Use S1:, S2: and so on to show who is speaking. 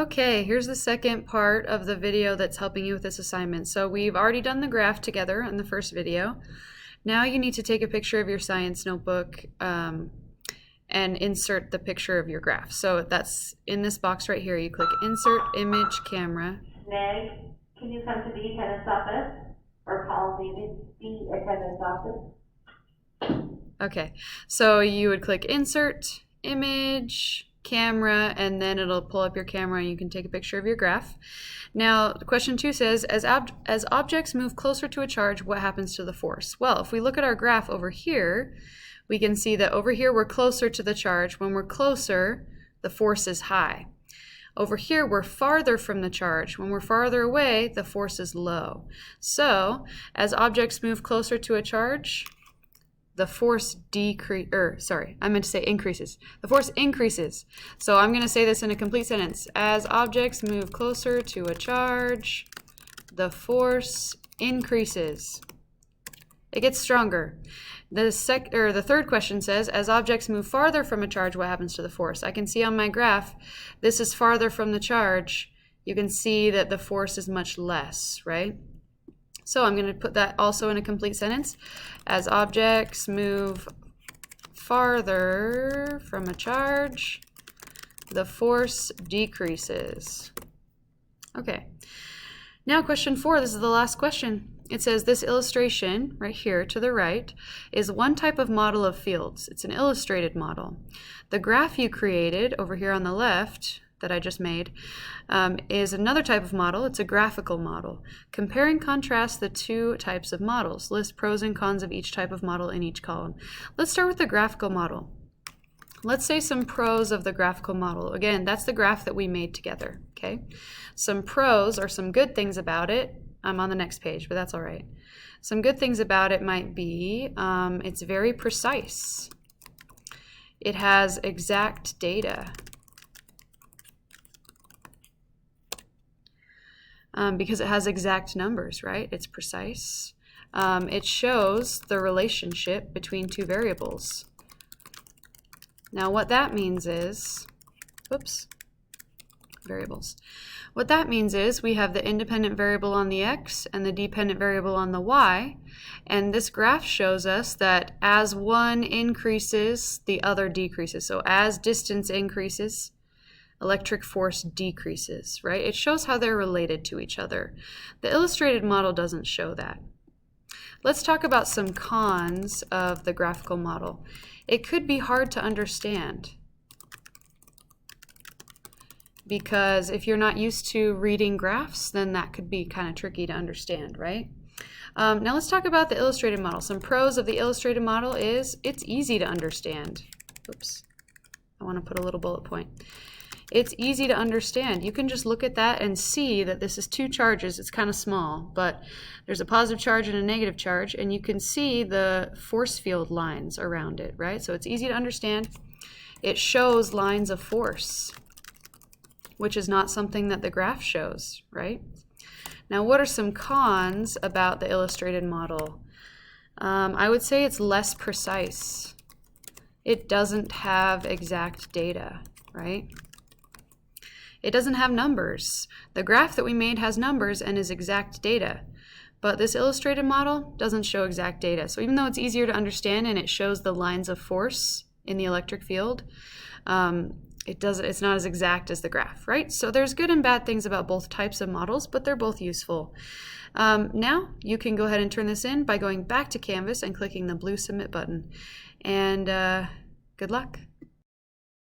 S1: Okay, here's the second part of the video that's helping you with this assignment. So we've already done the graph together in the first video. Now you need to take a picture of your science notebook and insert the picture of your graph. So that's in this box right here. You click Insert Image Camera.
S2: Meg, can you come to the attendance office or call the attendance office?
S1: Okay, so you would click Insert Image Camera, and then it'll pull up your camera and you can take a picture of your graph. Now question 2 says, as objects move closer to a charge, what happens to the force? Well, if we look at our graph over here, we can see that over here we're closer to the charge. When we're closer, the force is high. Over here we're farther from the charge. When we're farther away, the force is low. So as objects move closer to a charge, the force increases. The force increases. So I'm going to say this in a complete sentence. As objects move closer to a charge, the force increases. It gets stronger. The third question says, as objects move farther from a charge, what happens to the force? I can see on my graph, this is farther from the charge. You can see that the force is much less, right? So I'm going to put that also in a complete sentence. As objects move farther from a charge, the force decreases. Okay. Now question 4, this is the last question. It says this illustration right here to the right is one type of model of fields. It's an illustrated model. The graph you created over here on the left that I just made is another type of model. It's a graphical model. Compare and contrast the two types of models. List pros and cons of each type of model in each column. Let's start with the graphical model. Let's say some pros of the graphical model. Again, that's the graph that we made together, okay? Some pros or some good things about it. I'm on the next page, but that's all right. Some good things about it might be it's very precise. It has exact data. Because it has exact numbers, right? It's precise. It shows the relationship between two variables. Now what that means is, variables. What that means is we have the independent variable on the x and the dependent variable on the y, and this graph shows us that as one increases, the other decreases. So as distance increases, electric force decreases, right? It shows how they're related to each other. The illustrated model doesn't show that. Let's talk about some cons of the graphical model. It could be hard to understand because if you're not used to reading graphs, then that could be kind of tricky to understand, right? Now let's talk about the illustrated model. Some pros of the illustrated model is it's easy to understand. Oops, I want to put a little bullet point. It's easy to understand. You can just look at that and see that this is two charges. It's kind of small, but there's a positive charge and a negative charge, and you can see the force field lines around it, right? So it's easy to understand. It shows lines of force, which is not something that the graph shows, right? Now, what are some cons about the illustrated model? I would say it's less precise. It doesn't have exact data, right? It doesn't have numbers. The graph that we made has numbers and is exact data, but this illustrated model doesn't show exact data. So even though it's easier to understand and it shows the lines of force in the electric field, it's not as exact as the graph, right? So there's good and bad things about both types of models, but they're both useful. Now you can go ahead and turn this in by going back to Canvas and clicking the blue Submit button. And good luck.